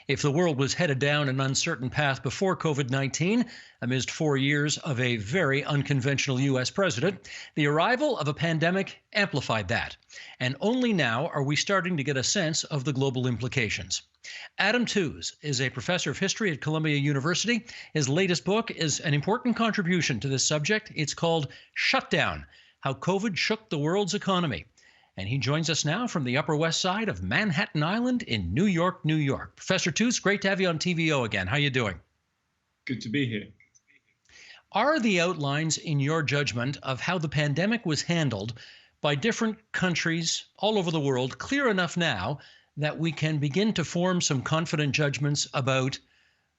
If the world was headed down an uncertain path before COVID-19, amidst 4 years of a very unconventional U.S. president, the arrival of a pandemic amplified that. And only now are we starting to get a sense of the global implications. Adam Tooze is a professor of history at Columbia University. His latest book is an important contribution to this subject. It's called Shutdown: How COVID Shook the World's Economy. And he joins us now from the Upper West Side of Manhattan Island in New York, New York. Professor Tooze, great to have you on TVO again. How are you doing? Good to be here. Are the outlines, in your judgment, of how the pandemic was handled by different countries all over the world clear enough now that we can begin to form some confident judgments about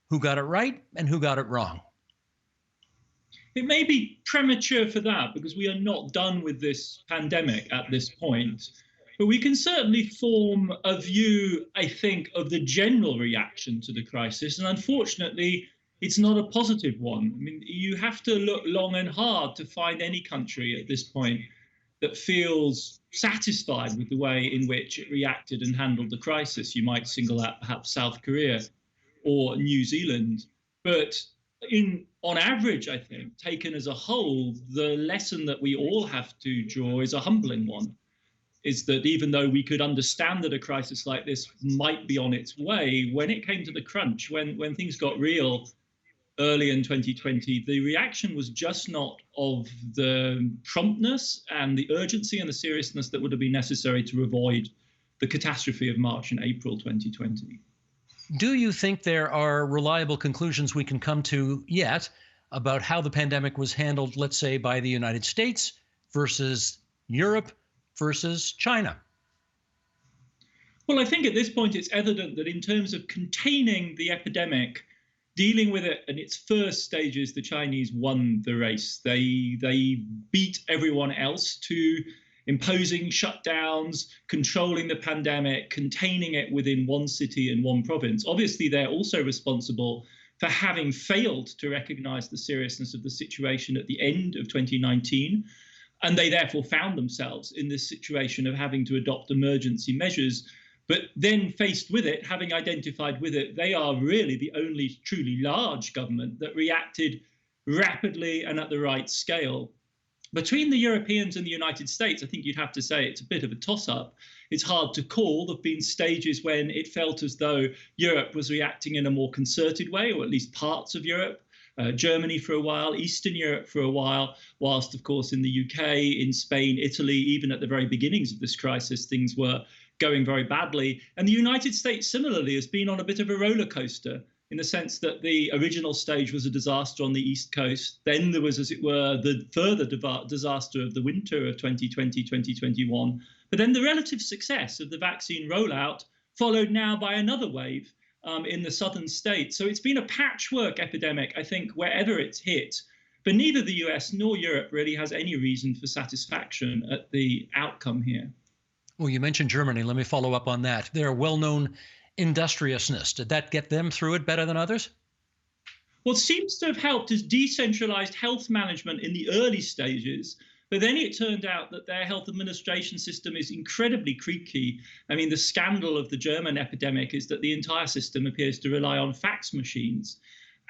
who got it right and who got it wrong? It may be premature for that because we are not done with this pandemic at this point. But we can certainly form a view, I think, of the general reaction to the crisis. And unfortunately, it's not a positive one. I mean, you have to look long and hard to find any country at this point that feels satisfied with the way in which it reacted and handled the crisis. You might single out perhaps South Korea or New Zealand. But on average, I think, taken as a whole, the lesson that we all have to draw is a humbling one, is that even though we could understand that a crisis like this might be on its way, when it came to the crunch, when things got real early in 2020, the reaction was just not of the promptness and the urgency and the seriousness that would have been necessary to avoid the catastrophe of March and April 2020. Do you think there are reliable conclusions we can come to yet about how the pandemic was handled, let's say, by the United States versus Europe versus China? Well, I think at this point it's evident that in terms of containing the epidemic, dealing with it in its first stages, the Chinese won the race. They beat everyone else to imposing shutdowns, controlling the pandemic, containing it within one city and one province. Obviously, they're also responsible for having failed to recognize the seriousness of the situation at the end of 2019. And they therefore found themselves in this situation of having to adopt emergency measures. But then faced with it, having identified with it, they are really the only truly large government that reacted rapidly and at the right scale. Between the Europeans and the United States, I think you'd have to say it's a bit of a toss-up. It's hard to call. There have been stages when it felt as though Europe was reacting in a more concerted way, or at least parts of Europe. Germany for a while, Eastern Europe for a while, whilst, of course, in the UK, in Spain, Italy, even at the very beginnings of this crisis, things were going very badly. And the United States, similarly, has been on a bit of a roller coaster, in the sense that the original stage was a disaster on the East Coast. Then there was, as it were, the further disaster of the winter of 2020, 2021. But then the relative success of the vaccine rollout followed now by another wave in the southern states. So it's been a patchwork epidemic, I think, wherever it's hit. But neither the US nor Europe really has any reason for satisfaction at the outcome here. Well, you mentioned Germany. Let me follow up on that. They're well-known industriousness. Did that get them through it better than others? What seems to have helped is decentralized health management in the early stages. But then it turned out that their health administration system is incredibly creaky. I mean, the scandal of the German epidemic is that the entire system appears to rely on fax machines.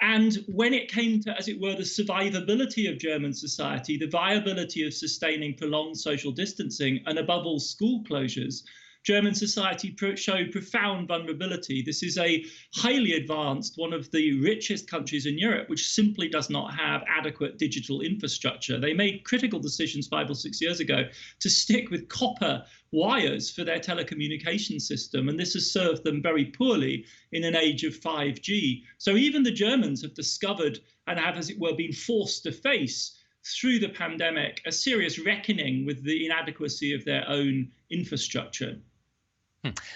And when it came to, as it were, the survivability of German society, the viability of sustaining prolonged social distancing, and above all, school closures, German society showed profound vulnerability. This is a highly advanced, one of the richest countries in Europe, which simply does not have adequate digital infrastructure. They made critical decisions 5 or 6 years ago to stick with copper wires for their telecommunication system, and this has served them very poorly in an age of 5G. So even the Germans have discovered and have, as it were, been forced to face through the pandemic a serious reckoning with the inadequacy of their own infrastructure.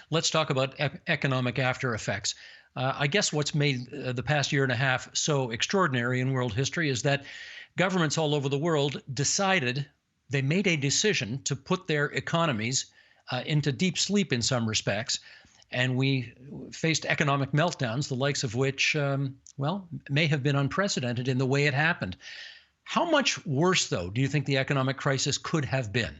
Let's talk about economic after effects. I guess what's made the past year and a half so extraordinary in world history is that governments all over the world they made a decision to put their economies into deep sleep in some respects. And we faced economic meltdowns, the likes of which, may have been unprecedented in the way it happened. How much worse, though, do you think the economic crisis could have been?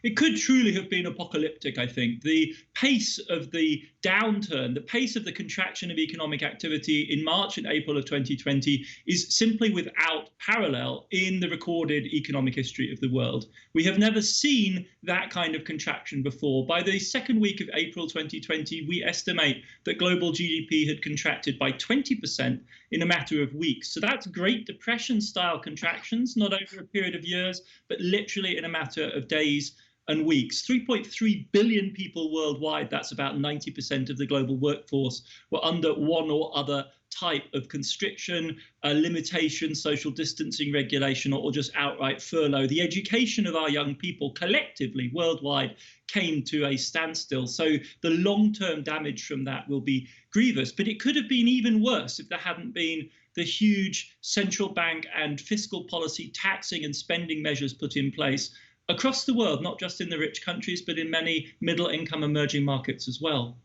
It could truly have been apocalyptic, I think. The pace of the downturn, the pace of the contraction of economic activity in March and April of 2020 is simply without parallel in the recorded economic history of the world. We have never seen that kind of contraction before. By the second week of April 2020, we estimate that global GDP had contracted by 20% in a matter of weeks. So that's Great Depression style contractions, not over a period of years, but literally in a matter of days and weeks. 3.3 billion people worldwide, that's about 90% of the global workforce, were under one or other type of constriction, limitation, social distancing regulation, or just outright furlough. The education of our young people collectively worldwide came to a standstill. So the long-term damage from that will be grievous. But it could have been even worse if there hadn't been the huge central bank and fiscal policy taxing and spending measures put in place across the world, not just in the rich countries, but in many middle-income emerging markets as well.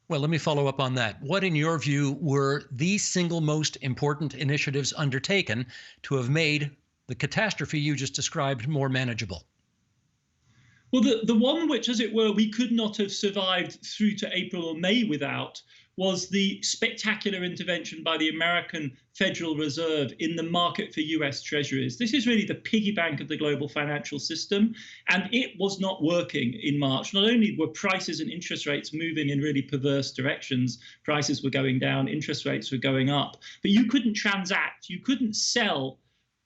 Well, let me follow up on that. What, in your view, were the single most important initiatives undertaken to have made the catastrophe you just described more manageable? Well, the one which, as it were, we could not have survived through to April or May without was the spectacular intervention by the American Federal Reserve in the market for US Treasuries. This is really the piggy bank of the global financial system, and it was not working in March. Not only were prices and interest rates moving in really perverse directions, prices were going down, interest rates were going up, but you couldn't transact, you couldn't sell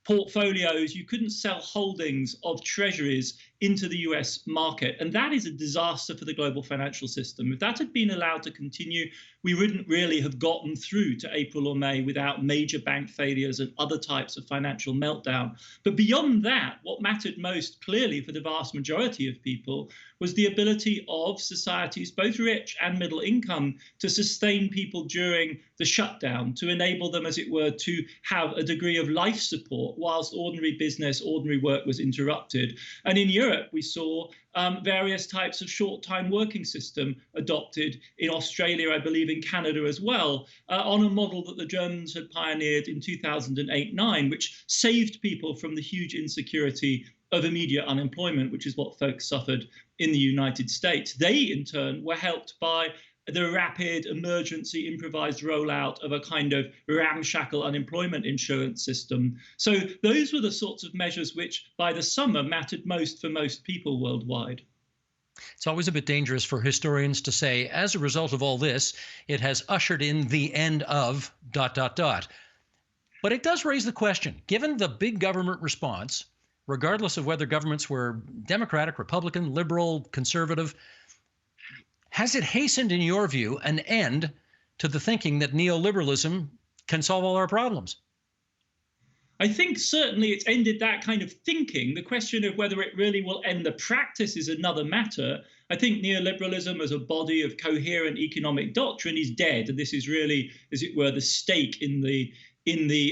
portfolios, you couldn't sell holdings of treasuries into the US market. And that is a disaster for the global financial system. If that had been allowed to continue, we wouldn't really have gotten through to April or May without major bank failures and other types of financial meltdown. But beyond that, what mattered most clearly for the vast majority of people was the ability of societies, both rich and middle income, to sustain people during the shutdown, to enable them, as it were, to have a degree of life support whilst ordinary business, ordinary work was interrupted. And in Europe, we saw various types of short-time working system adopted in Australia, I believe in Canada as well, on a model that the Germans had pioneered in 2008-9, which saved people from the huge insecurity of immediate unemployment, which is what folks suffered in the United States. They, in turn, were helped by the rapid emergency improvised rollout of a kind of ramshackle unemployment insurance system. So those were the sorts of measures which by the summer mattered most for most people worldwide. It's always a bit dangerous for historians to say, as a result of all this, it has ushered in the end of ... But it does raise the question, given the big government response, regardless of whether governments were Democratic, Republican, liberal, conservative, has it hastened, in your view, an end to the thinking that neoliberalism can solve all our problems? I think certainly it's ended that kind of thinking. The question of whether it really will end the practice is another matter. I think neoliberalism as a body of coherent economic doctrine is dead. And this is really, as it were, the stake in the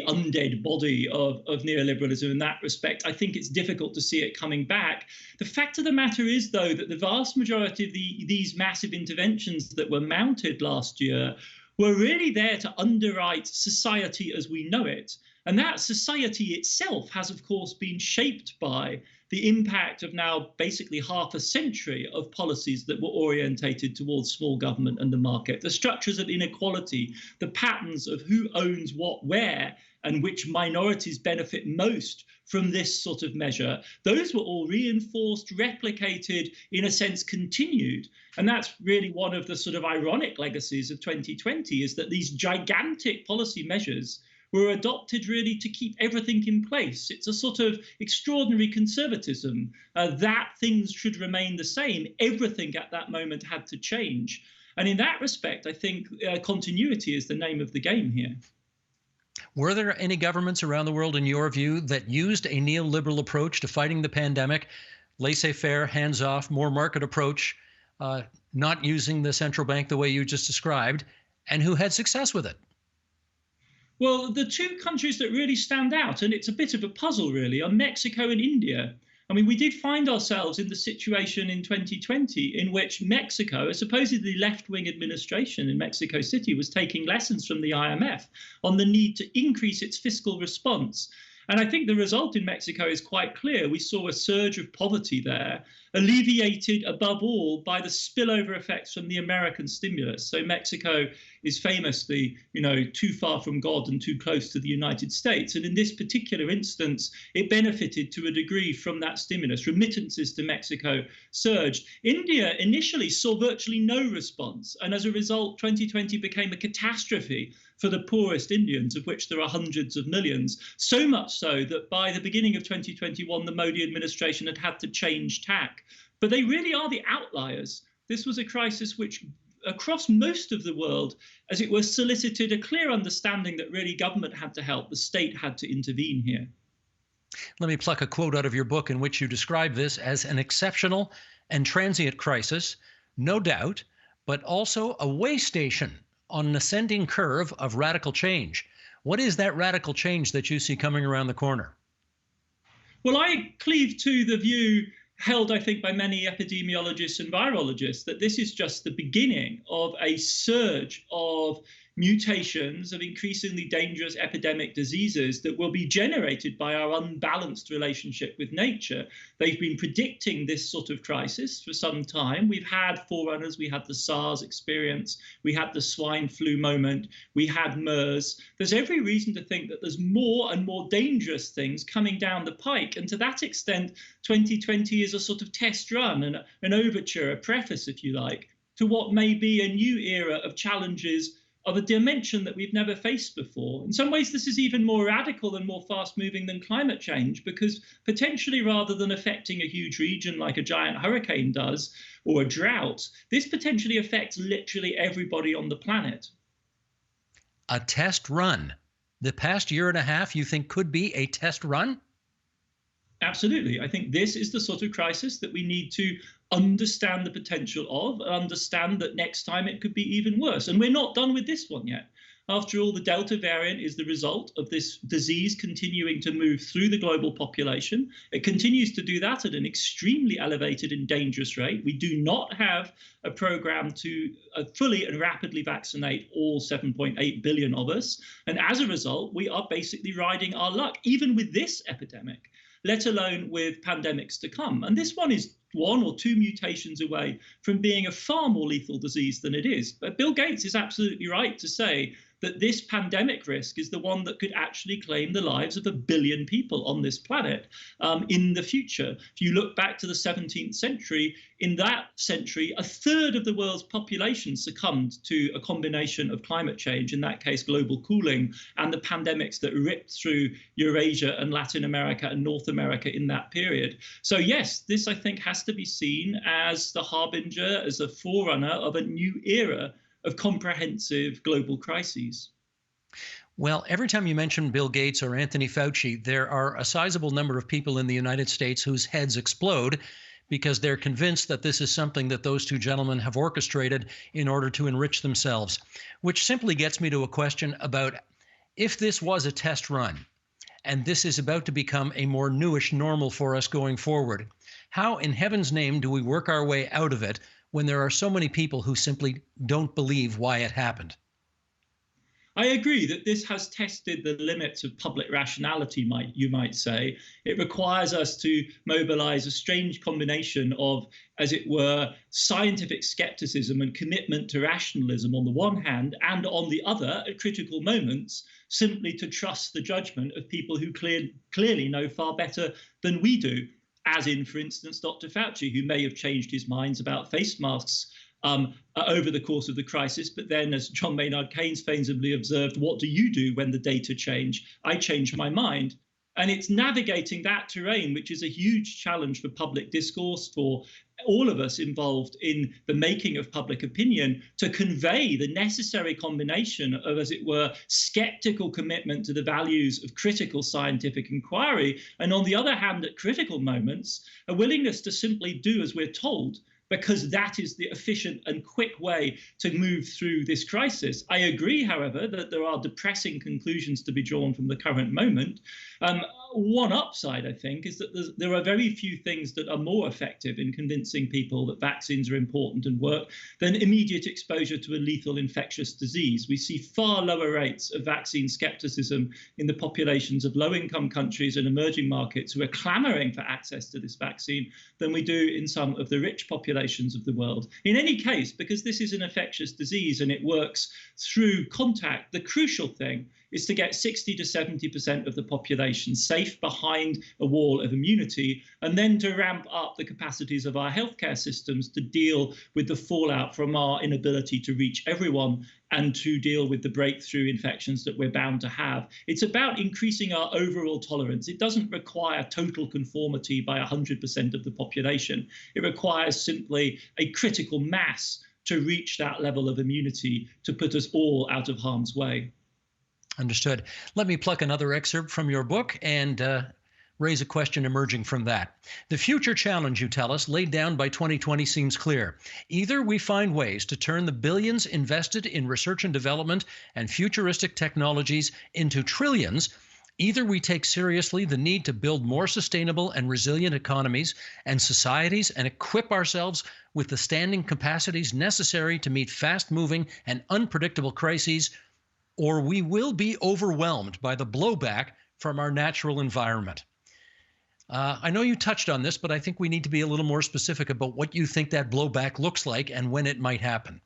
undead body of neoliberalism in that respect. I think it's difficult to see it coming back. The fact of the matter is, though, that the vast majority of these massive interventions that were mounted last year were really there to underwrite society as we know it. And that society itself has, of course, been shaped by the impact of now basically half a century of policies that were orientated towards small government and the market, the structures of inequality, the patterns of who owns what where, and which minorities benefit most from this sort of measure. Those were all reinforced, replicated, in a sense, continued. And that's really one of the sort of ironic legacies of 2020, is that these gigantic policy measures were adopted really to keep everything in place. It's a sort of extraordinary conservatism that things should remain the same. Everything at that moment had to change. And in that respect, I think continuity is the name of the game here. Were there any governments around the world, in your view, that used a neoliberal approach to fighting the pandemic, laissez-faire, hands-off, more market approach, not using the central bank the way you just described, and who had success with it? Well, the two countries that really stand out, and it's a bit of a puzzle really, are Mexico and India. I mean, we did find ourselves in the situation in 2020 in which Mexico, a supposedly left-wing administration in Mexico City, was taking lessons from the IMF on the need to increase its fiscal response. And I think the result in Mexico is quite clear. We saw a surge of poverty there, alleviated above all by the spillover effects from the American stimulus. So Mexico is famously, too far from God and too close to the United States. And in this particular instance, it benefited to a degree from that stimulus. Remittances to Mexico surged. India initially saw virtually no response. And as a result, 2020 became a catastrophe for the poorest Indians, of which there are hundreds of millions. So much so that by the beginning of 2021, the Modi administration had to change tack. But they really are the outliers. This was a crisis which, across most of the world, as it were, solicited a clear understanding that really government had to help, the state had to intervene here. Let me pluck a quote out of your book in which you describe this as an exceptional and transient crisis, no doubt, but also a way station on an ascending curve of radical change. What is that radical change that you see coming around the corner? Well, I cleave to the view held, I think, by many epidemiologists and virologists that this is just the beginning of a surge of mutations of increasingly dangerous epidemic diseases that will be generated by our unbalanced relationship with nature. They've been predicting this sort of crisis for some time. We've had forerunners. We had the SARS experience. We had the swine flu moment. We had MERS. There's every reason to think that there's more and more dangerous things coming down the pike. And to that extent, 2020 is a sort of test run and an overture, a preface, if you like, to what may be a new era of challenges of a dimension that we've never faced before. In some ways, this is even more radical and more fast-moving than climate change, because potentially, rather than affecting a huge region like a giant hurricane does, or a drought, this potentially affects literally everybody on the planet. A test run. The past year and a half, you think, could be a test run? Absolutely. I think this is the sort of crisis that we need to understand the potential of, and understand that next time it could be even worse. And we're not done with this one yet. After all, the Delta variant is the result of this disease continuing to move through the global population. It continues to do that at an extremely elevated and dangerous rate. We do not have a program to fully and rapidly vaccinate all 7.8 billion of us. And as a result, we are basically riding our luck, even with this epidemic, let alone with pandemics to come. And this one is 1 or 2 mutations away from being a far more lethal disease than it is. But Bill Gates is absolutely right to say that this pandemic risk is the one that could actually claim the lives of 1 billion people on this planet in the future. If you look back to the 17th century, in that century, 1/3 of the world's population succumbed to a combination of climate change, in that case, global cooling, and the pandemics that ripped through Eurasia and Latin America and North America in that period. So yes, this, I think, has to be seen as the harbinger, as a forerunner of a new era of comprehensive global crises. Well, every time you mention Bill Gates or Anthony Fauci, there are a sizable number of people in the United States whose heads explode because they're convinced that this is something that those two gentlemen have orchestrated in order to enrich themselves, which simply gets me to a question about if this was a test run and this is about to become a more newish normal for us going forward, how in heaven's name do we work our way out of it when there are so many people who simply don't believe why it happened? I agree that this has tested the limits of public rationality, you might say. It requires us to mobilize a strange combination of, as it were, scientific skepticism and commitment to rationalism on the one hand, and on the other, at critical moments, simply to trust the judgment of people who clearly know far better than we do. As in, for instance, Dr. Fauci, who may have changed his minds about face masks over the course of the crisis. But then, as John Maynard Keynes famously observed, what do you do when the data change? I change my mind. And it's navigating that terrain, which is a huge challenge for public discourse, for all of us involved in the making of public opinion, to convey the necessary combination of, as it were, skeptical commitment to the values of critical scientific inquiry, and on the other hand, at critical moments, a willingness to simply do as we're told, because that is the efficient and quick way to move through this crisis. I agree, however, that there are depressing conclusions to be drawn from the current moment. One upside, I think, is that there are very few things that are more effective in convincing people that vaccines are important and work than immediate exposure to a lethal infectious disease. We see far lower rates of vaccine skepticism in the populations of low-income countries and emerging markets who are clamoring for access to this vaccine than we do in some of the rich populations of the world. In any case, because this is an infectious disease and it works through contact, the crucial thing is to get 60 to 70% of the population safe behind a wall of immunity, and then to ramp up the capacities of our healthcare systems to deal with the fallout from our inability to reach everyone and to deal with the breakthrough infections that we're bound to have. It's about increasing our overall tolerance. It doesn't require total conformity by 100% of the population. It requires simply a critical mass to reach that level of immunity to put us all out of harm's way. Understood. Let me pluck another excerpt from your book and raise a question emerging from that. The future challenge, you tell us, laid down by 2020 seems clear. Either we find ways to turn the billions invested in research and development and futuristic technologies into trillions. Either we take seriously the need to build more sustainable and resilient economies and societies and equip ourselves with the standing capacities necessary to meet fast-moving and unpredictable crises, or we will be overwhelmed by the blowback from our natural environment. I know you touched on this, but I think we need to be a little more specific about what you think that blowback looks like and when it might happen.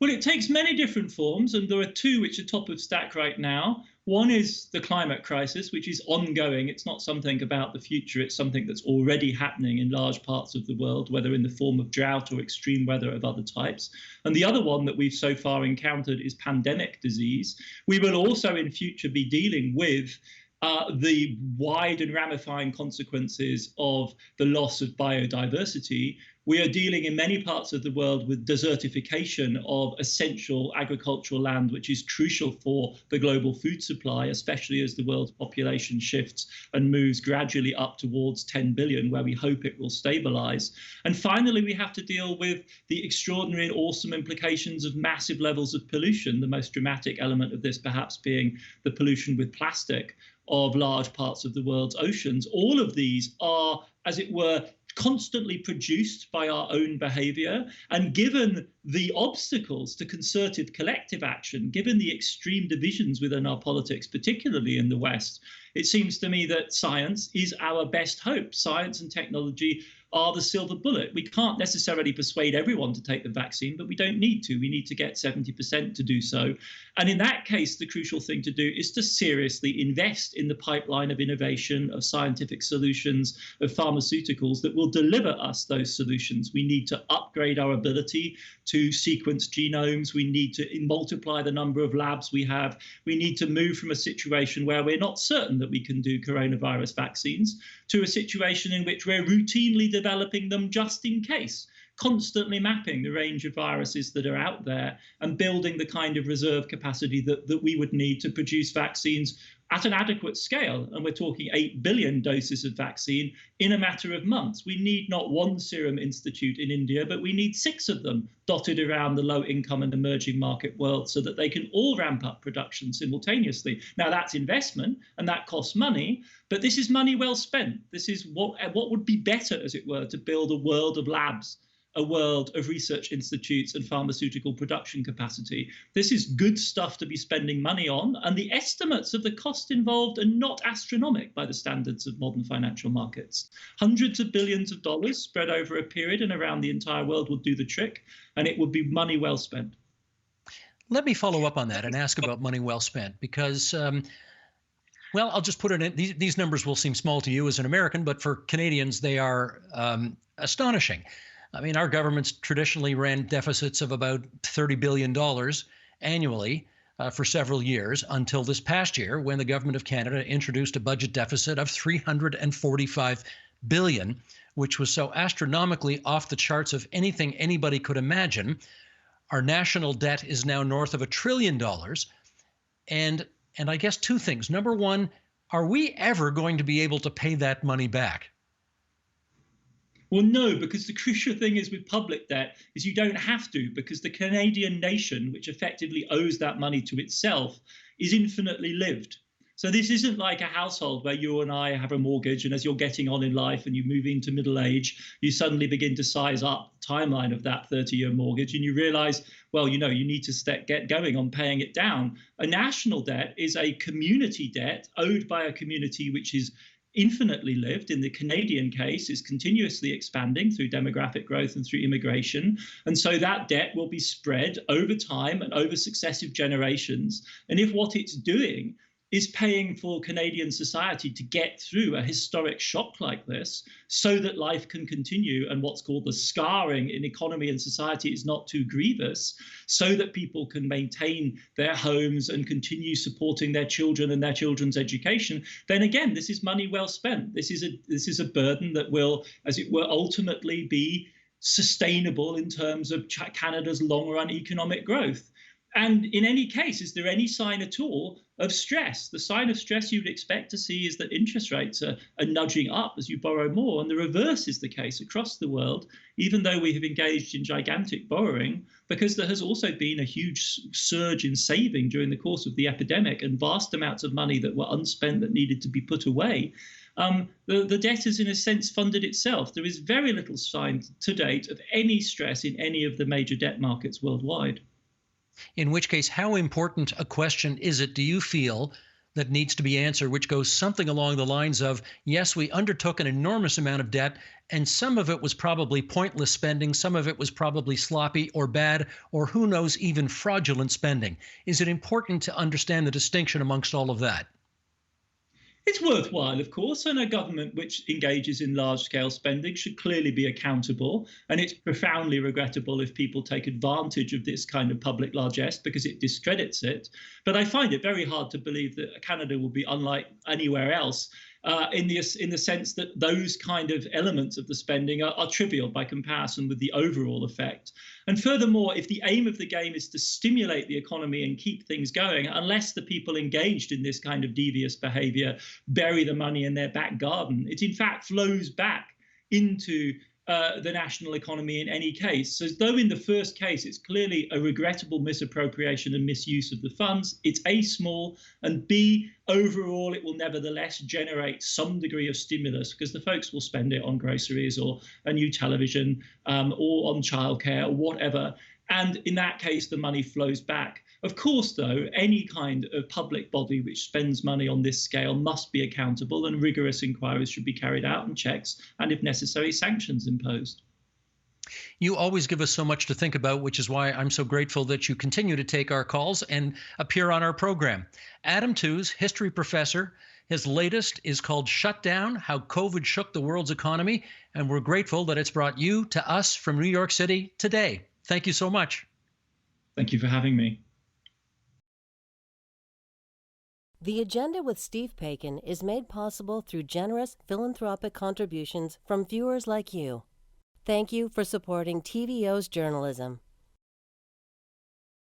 Well, it takes many different forms, and there are two which are top of stack right now. One is the climate crisis, which is ongoing. It's not something about the future. It's something that's already happening in large parts of the world, whether in the form of drought or extreme weather of other types. And the other one that we've so far encountered is pandemic disease. We will also in future be dealing with the wide and ramifying consequences of the loss of biodiversity. We are dealing in many parts of the world with desertification of essential agricultural land, which is crucial for the global food supply, especially as the world's population shifts and moves gradually up towards 10 billion, where we hope it will stabilize. And finally, we have to deal with the extraordinary and awesome implications of massive levels of pollution, the most dramatic element of this perhaps being the pollution with plastic of large parts of the world's oceans. All of these are, as it were, constantly produced by our own behavior. And given the obstacles to concerted collective action, given the extreme divisions within our politics, particularly in the West, it seems to me that science is our best hope. Science and technology are the silver bullet. We can't necessarily persuade everyone to take the vaccine, but we don't need to. We need to get 70% to do so. And in that case, the crucial thing to do is to seriously invest in the pipeline of innovation, of scientific solutions, of pharmaceuticals that will deliver us those solutions. We need to upgrade our ability to sequence genomes. We need to multiply the number of labs we have. We need to move from a situation where we're not certain that we can do coronavirus vaccines to a situation in which we're routinely developing them just in case, constantly mapping the range of viruses that are out there and building the kind of reserve capacity that we would need to produce vaccines at an adequate scale. And we're talking 8 billion doses of vaccine in a matter of months. We need not one serum institute in India, but we need 6 of them dotted around the low income and emerging market world so that they can all ramp up production simultaneously. Now that's investment and that costs money, but this is money well spent. This is what would be better, as it were, to build a world of labs, a world of research institutes and pharmaceutical production capacity. This is good stuff to be spending money on, and the estimates of the cost involved are not astronomical by the standards of modern financial markets. Hundreds of billions of dollars spread over a period and around the entire world will do the trick, and it would be money well spent. Let me follow up on that and ask about money well spent, because well, I'll just put it in. These numbers will seem small to you as an American, but for Canadians, they are astonishing. I mean, our government's traditionally ran deficits of about $30 billion annually for several years until this past year, when the government of Canada introduced a budget deficit of $345 billion, which was so astronomically off the charts of anything anybody could imagine. Our national debt is now north of $1 trillion. And I guess 2 things. Number one, are we ever going to be able to pay that money back? Well, no, because the crucial thing is with public debt is you don't have to, because the Canadian nation, which effectively owes that money to itself, is infinitely lived. So this isn't like a household where you and I have a mortgage, and as you're getting on in life and you move into middle age, you suddenly begin to size up the timeline of that 30-year mortgage, and you realize, well, you need to get going on paying it down. A national debt is a community debt owed by a community which is infinitely lived. In the Canadian case, is continuously expanding through demographic growth and through immigration. And so that debt will be spread over time and over successive generations. And if what it's doing is paying for Canadian society to get through a historic shock like this so that life can continue, and what's called the scarring in economy and society is not too grievous, so that people can maintain their homes and continue supporting their children and their children's education, then again, this is money well spent. This is a burden that will, as it were, ultimately be sustainable in terms of Canada's long-run economic growth. And in any case, is there any sign at all of stress? The sign of stress you would expect to see is that interest rates are nudging up as you borrow more. And the reverse is the case across the world, even though we have engaged in gigantic borrowing, because there has also been a huge surge in saving during the course of the epidemic and vast amounts of money that were unspent that needed to be put away. The debt has, in a sense, funded itself. There is very little sign to date of any stress in any of the major debt markets worldwide. In which case, how important a question is it, do you feel, that needs to be answered, which goes something along the lines of, yes, we undertook an enormous amount of debt, and some of it was probably pointless spending, some of it was probably sloppy or bad, or who knows, even fraudulent spending. Is it important to understand the distinction amongst all of that? It's worthwhile, of course, and a government which engages in large-scale spending should clearly be accountable. And it's profoundly regrettable if people take advantage of this kind of public largesse because it discredits it. But I find it very hard to believe that Canada will be unlike anywhere else in the sense that those kind of elements of the spending are trivial by comparison with the overall effect. And furthermore, if the aim of the game is to stimulate the economy and keep things going, unless the people engaged in this kind of devious behavior bury the money in their back garden, it in fact flows back into the national economy in any case. So though in the first case, it's clearly a regrettable misappropriation and misuse of the funds, it's A, small, and B, overall, it will nevertheless generate some degree of stimulus because the folks will spend it on groceries or a new television or on childcare or whatever. And in that case, the money flows back. Of course, though, any kind of public body which spends money on this scale must be accountable, and rigorous inquiries should be carried out and checks, and if necessary, sanctions imposed. You always give us so much to think about, which is why I'm so grateful that you continue to take our calls and appear on our program. Adam Tooze, history professor. His latest is called Shut Down: How COVID Shook the World's Economy, and we're grateful that it's brought you to us from New York City today. Thank you so much. Thank you for having me. The Agenda with Steve Paikin is made possible through generous philanthropic contributions from viewers like you. Thank you for supporting TVO's journalism.